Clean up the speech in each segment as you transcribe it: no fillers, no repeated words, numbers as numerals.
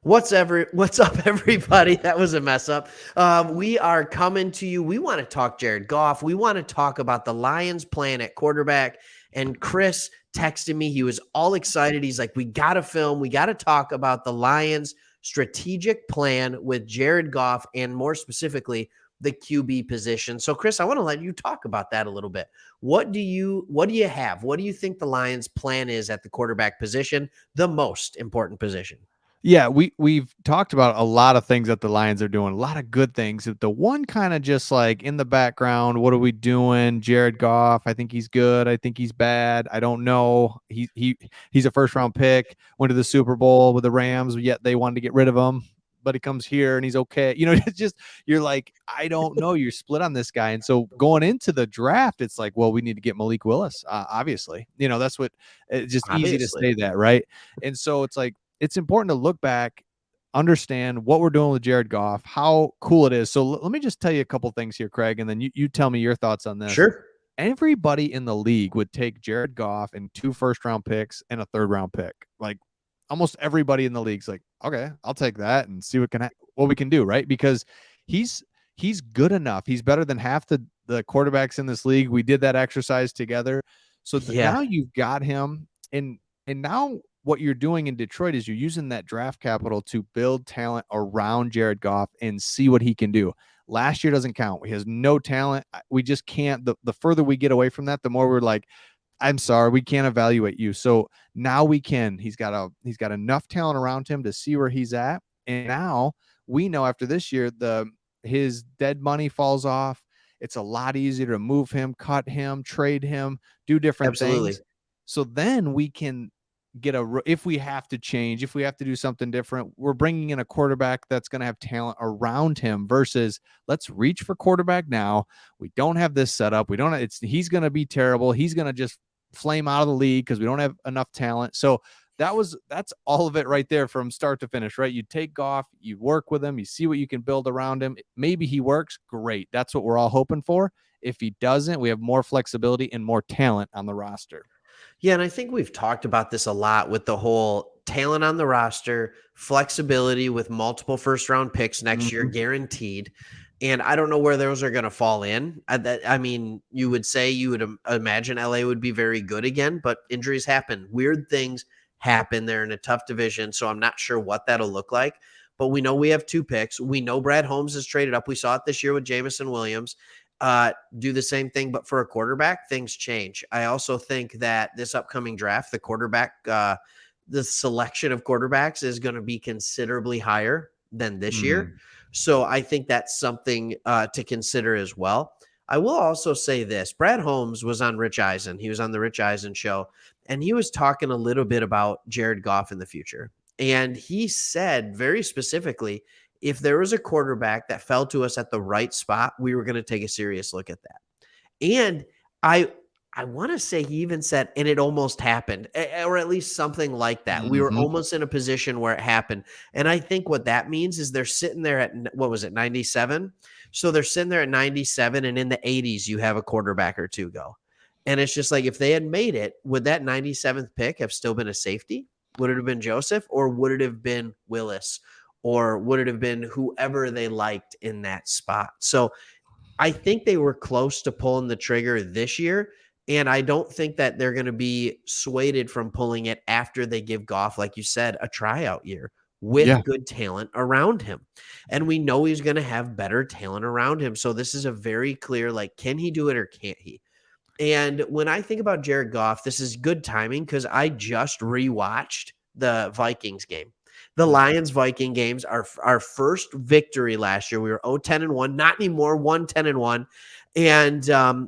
What's up, everybody? That was a mess up. We are coming to you. We want to talk Jared Goff. We want to talk about the Lions' plan at quarterback. And Chris texted me. He was all excited. He's like, "We got to film. We got to talk about the Lions' strategic plan with Jared Goff, and more specifically, the QB position." So, Chris, I want to let you talk about that a little bit. What do you have? What do you think the Lions' plan is at the quarterback position, the most important position? Yeah, we've talked about a lot of things that the Lions are doing, a lot of good things. The one kind of just like in the background, what are we doing? Jared Goff, I think he's good. I think he's bad. I don't know. He's a first round pick. Went to the Super Bowl with the Rams, yet they wanted to get rid of him. But he comes here and he's okay. It's just you're like, I don't know. You're split on this guy, and so going into the draft, it's like, well, we need to get Malik Willis. Obviously, that's what. It's just easy to Obviously. say that, right? And so it's like it's important to look back, understand what we're doing with Jared Goff, how cool it is. So let me just tell you a couple things here, Craig, and then you tell me your thoughts on this. Sure. Everybody in the league would take Jared Goff and 2 first-round picks and a third-round pick. Like almost everybody in the league's like, okay, I'll take that and see what we can do, right? Because he's good enough. He's better than half the quarterbacks in this league. We did that exercise together. So Yeah. now you've got him, and now what you're doing in Detroit is you're using that draft capital to build talent around Jared Goff and see what he can do. Last year doesn't count. He has no talent. We just can't. The further we get away from that, the more we're like, I'm sorry, we can't evaluate you. So now we can. He's got enough talent around him to see where he's at. And now we know after this year, his dead money falls off. It's a lot easier to move him, cut him, trade him, do different Absolutely. things. So then we can if we have to change, if we have to do something different, we're bringing in a quarterback that's going to have talent around him versus let's reach for quarterback now. We don't have this set up. He's going to be terrible. He's going to just flame out of the league because we don't have enough talent. So that's all of it right there from start to finish, right? You take Goff, you work with him, you see what you can build around him. Maybe he works, great. That's what we're all hoping for. If he doesn't, we have more flexibility and more talent on the roster. Yeah, and I think we've talked about this a lot with the whole talent on the roster, flexibility with multiple first round picks next year Mm-hmm. guaranteed. And I don't know where those are going to fall in. I mean, you would say you would imagine LA would be very good again, but injuries happen. Weird things happen. They're in a tough division, so I'm not sure what that'll look like. But we know we have 2 picks. We know Brad Holmes is traded up. We saw it this year with Jamison Williams. Do the same thing, but for a quarterback, things change. I also think that this upcoming draft, the selection of quarterbacks is going to be considerably higher than this Mm-hmm. year. So I think that's something to consider as well. I will also say this. Brad Holmes was on Rich Eisen. He was on the Rich Eisen show, and he was talking a little bit about Jared Goff in the future. And he said very specifically, if there was a quarterback that fell to us at the right spot, we were going to take a serious look at that. And I I want to say he even said, and it almost happened, or at least something like that. We were Mm-hmm. almost in a position where it happened. And I think what that means is they're sitting there at, what was it, 97? So they're sitting there at 97, and in the 80s, you have a quarterback or two go. And it's just like, if they had made it, would that 97th pick have still been a safety? Would it have been Joseph, or would it have been Willis, or would it have been whoever they liked in that spot? So I think they were close to pulling the trigger this year. And I don't think that they're going to be swayed from pulling it after they give Goff, like you said, a tryout year Yeah. with good talent around him. And we know he's going to have better talent around him. So this is a very clear, like, can he do it or can't he? And when I think about Jared Goff, this is good timing because I just rewatched the Vikings game. The Lions Viking games, our first victory last year. We were 0-10-1, not anymore, 1-10-1. And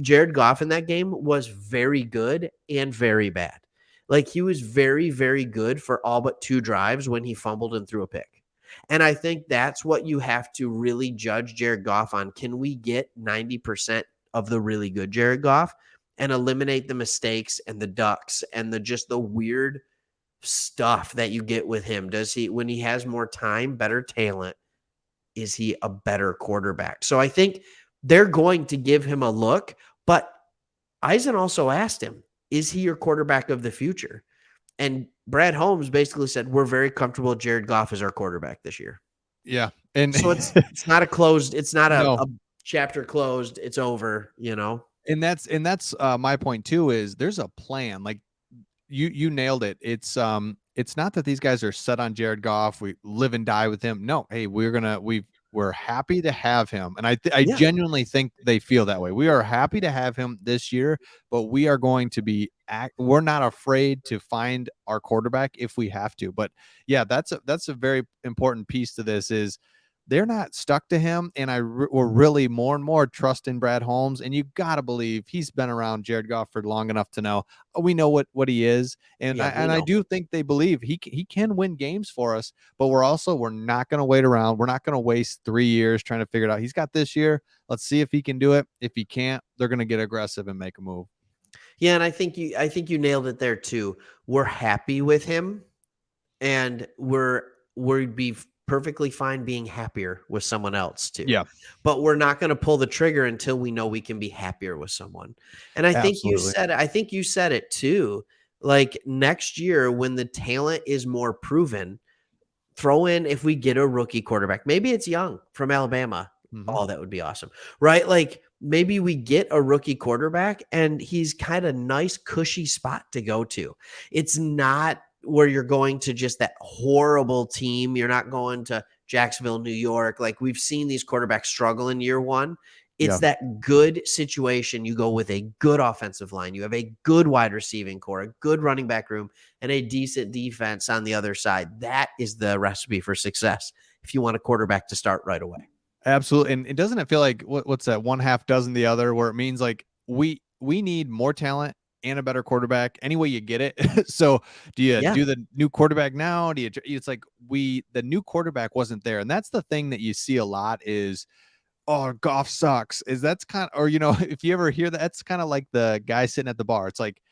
Jared Goff in that game was very good and very bad. Like, he was very, very good for all but 2 drives when he fumbled and threw a pick. And I think that's what you have to really judge Jared Goff on. Can we get 90% of the really good Jared Goff and eliminate the mistakes and the ducks and the weird stuff that you get with him? Does he, when he has more time, better talent, is he a better quarterback? So I think they're going to give him a look, but Eisen also asked him, is he your quarterback of the future? And Brad Holmes basically said, we're very comfortable Jared Goff is our quarterback this year. Yeah. And So it's not a closed, it's not no, a chapter closed. It's over, you know? and that's my point too, is there's a plan. Like you nailed it. It's not that these guys are set on Jared Goff. We live and die with him. No, hey, we're happy to have him, and I Yeah. genuinely think they feel that way. We are happy to have him this year, but we are going to we're not afraid to find our quarterback if we have to. But yeah, that's a very important piece to this is they're not stuck to him, and we're really more and more trusting Brad Holmes. And you got to believe he's been around Jared Goff for long enough to know we know what he is, and Yeah, we I know. do think they believe he can win games for us. But we're not going to wait around. We're not going to waste 3 years trying to figure it out. He's got this year. Let's see if he can do it. If he can't, they're going to get aggressive and make a move. Yeah, and I think you nailed it there too. We're happy with him, and we'd be perfectly fine being happier with someone else too. Yeah, But we're not going to pull the trigger until we know we can be happier with someone. And I think you absolutely. said it, I think you said it too. Like next year when the talent is more proven, throw in if we get a rookie quarterback. Maybe it's Young from Alabama. Hmm. Oh, that would be awesome. Right? Like maybe we get a rookie quarterback and he's kind of nice cushy spot to go to. It's not where you're going to just that horrible team. You're not going to Jacksonville, New York. Like we've seen these quarterbacks struggle in year 1. It's Yeah, that good situation. You go with a good offensive line. You have a good wide receiving core, a good running back room, and a decent defense on the other side. That is the recipe for success if you want a quarterback to start right away. absolutely. And it doesn't it feel like what's that, one half dozen the other, where it means like we need more talent and a better quarterback any way you get it. So do you Yeah. do the new quarterback now? It's like the new quarterback wasn't there. And that's the thing that you see a lot is, oh, Goff sucks. Is that's kind of, or if you ever hear that, that's kind of like the guy sitting at the bar. It's like,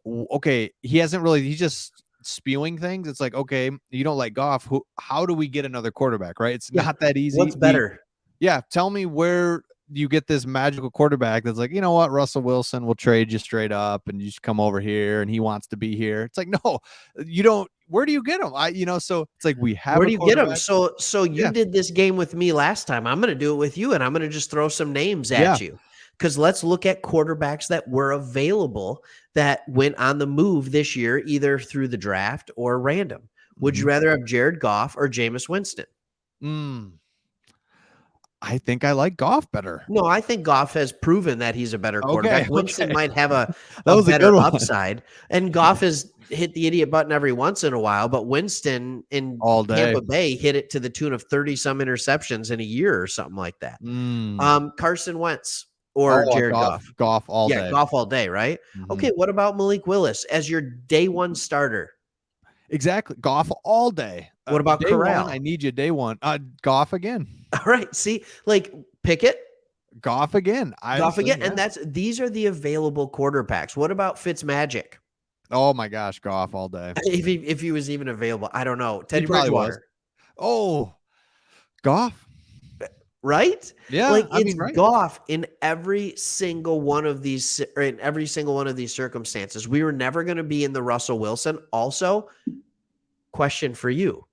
okay, he's just spewing things. It's like, okay, you don't like Goff. How do we get another quarterback? Right? It's Yeah. not that easy. What's better? Yeah, tell me where you get this magical quarterback that's like, you know what, Russell Wilson will trade you straight up and you just come over here and he wants to be here. It's like, no, you don't. Where do you get him? So it's like we have Where a do you get them? quarterback. So you Yeah, did this game with me last time. I'm going to do it with you, and I'm going to just throw some names yeah. at you. Because let's look at quarterbacks that were available that went on the move this year, either through the draft or random. Would you Mhm. rather have Jared Goff or Jameis Winston? Mm, I think I like Goff better. No, I think Goff has proven that he's a better quarterback. Okay, Winston okay. might have That a was a good better one. upside, and Goff has hit the idiot button every once in a while, but Winston in All day. Tampa Bay hit it to the tune of 30 some interceptions in a year or something like that. Mm. Carson Wentz or Oh, Jared Goff, Goff. Goff all Yeah, day. Goff all day, right? Mhm. Okay, what about Malik Willis as your day one starter? Exactly. Goff all day. What about Day one, I Corral? need you day one. Goff again. All right, see, like Pickett, Goff again. I Goff say, again, yeah. and these are the available quarterbacks. What about Fitzmagic? Oh my gosh, Goff all day. If he was even available, I don't know. He Teddy probably was. Bridgewater, Oh, Goff. right? Yeah, Like I it's mean, right. Goff in every single one of these, or in every single one of these circumstances. We were never going to be in the Russell Wilson. Also, question for you: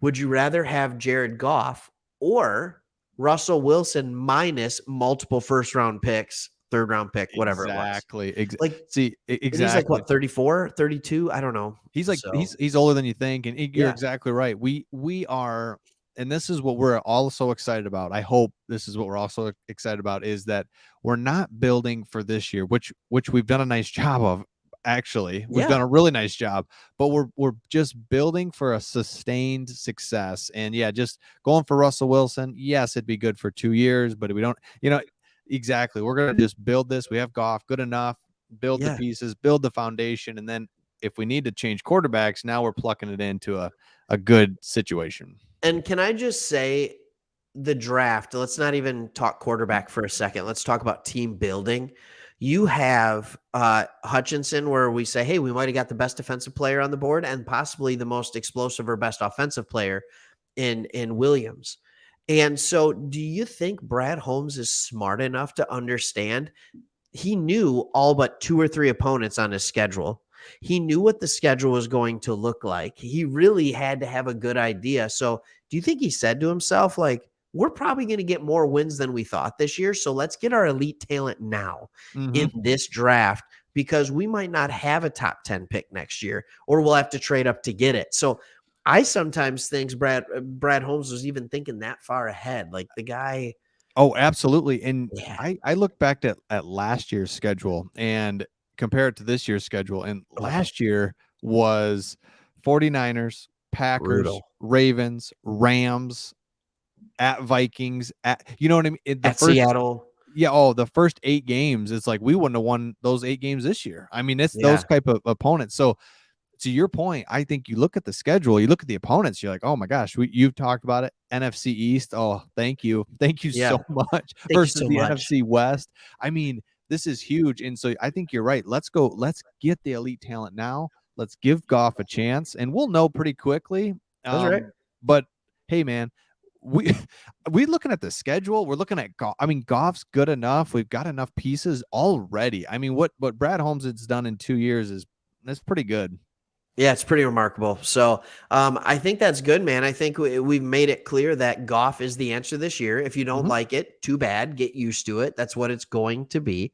would you rather have Jared Goff or Russell Wilson minus multiple first round picks, third round pick, whatever it was? Exactly. Like, See, and he's like exactly. what, 34, 32? I don't know. He's like So he's older than you think, and you're yeah, exactly right. We are, and this is what we're all so excited about. I hope this is what we're also excited about is that we're not building for this year, which we've done a nice job of. Actually, we've yeah, done a really nice job, but we're just building for a sustained success. And yeah, just going for Russell Wilson. Yes, it'd be good for 2 years, but we don't, exactly. We're gonna just build this. We have Goff, good enough. Build the yeah. pieces, build the foundation, and then if we need to change quarterbacks, now we're plucking it into a good situation. And can I just say the draft, let's not even talk quarterback for a second. Let's talk about team building. You have Hutchinson, where we say, hey, we might have got the best defensive player on the board and possibly the most explosive or best offensive player in Williams. And so do you think Brad Holmes is smart enough to understand he knew all but 2 or 3 opponents on his schedule? He knew what the schedule was going to look like. He really had to have a good idea. So, do you think he said to himself, like, we're probably going to get more wins than we thought this year. So let's get our elite talent now Mm-hmm. in this draft because we might not have a top 10 pick next year, or we'll have to trade up to get it. So I sometimes think Brad Holmes was even thinking that far ahead. Like the guy. Oh, absolutely. And Yeah. I look back at last year's schedule and compare it to this year's schedule. And Oh, last year was 49ers, Packers, brutal. Ravens, Rams, at Vikings, at, you know what I mean? The At first, Seattle. yeah, oh, the first 8 games, it's like we wouldn't have won those 8 games this year. I mean, it's those Yeah. type of opponents. So to your point, I think you look at the schedule, you look at the opponents, you're like, oh my gosh, you've talked about it. NFC East. Oh, thank you. Thank you Yeah. so much. Thank you Versus so the much. NFC West. I mean, this is huge. And so I think you're right. Let's go. Let's get the elite talent now. Let's give Goff a chance, and we'll know pretty quickly. That's right. But hey, man, we we looking at the schedule. We're looking at Goff. I mean, Goff's good enough. We've got enough pieces already. I mean, what Brad Holmes has done in 2 years is that's pretty good. Yeah, it's pretty remarkable. So I think that's good, man. I think we've made it clear that Goff is the answer this year. If you don't Mhm. like it, too bad. Get used to it. That's what it's going to be.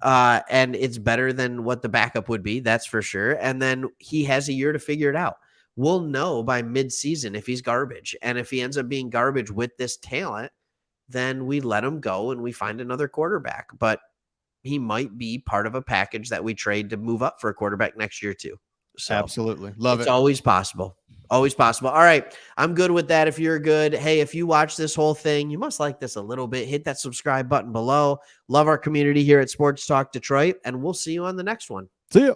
And it's better than what the backup would be. That's for sure. And then he has a year to figure it out. We'll know by midseason if he's garbage. And if he ends up being garbage with this talent, then we let him go and we find another quarterback. But he might be part of a package that we trade to move up for a quarterback next year, too. So Absolutely. Love it's it. always possible. Always possible. All right. I'm good with that. If you're good, hey, if you watch this whole thing, you must like this a little bit. Hit that subscribe button below. Love our community here at Sports Talk Detroit, and we'll see you on the next one. See ya.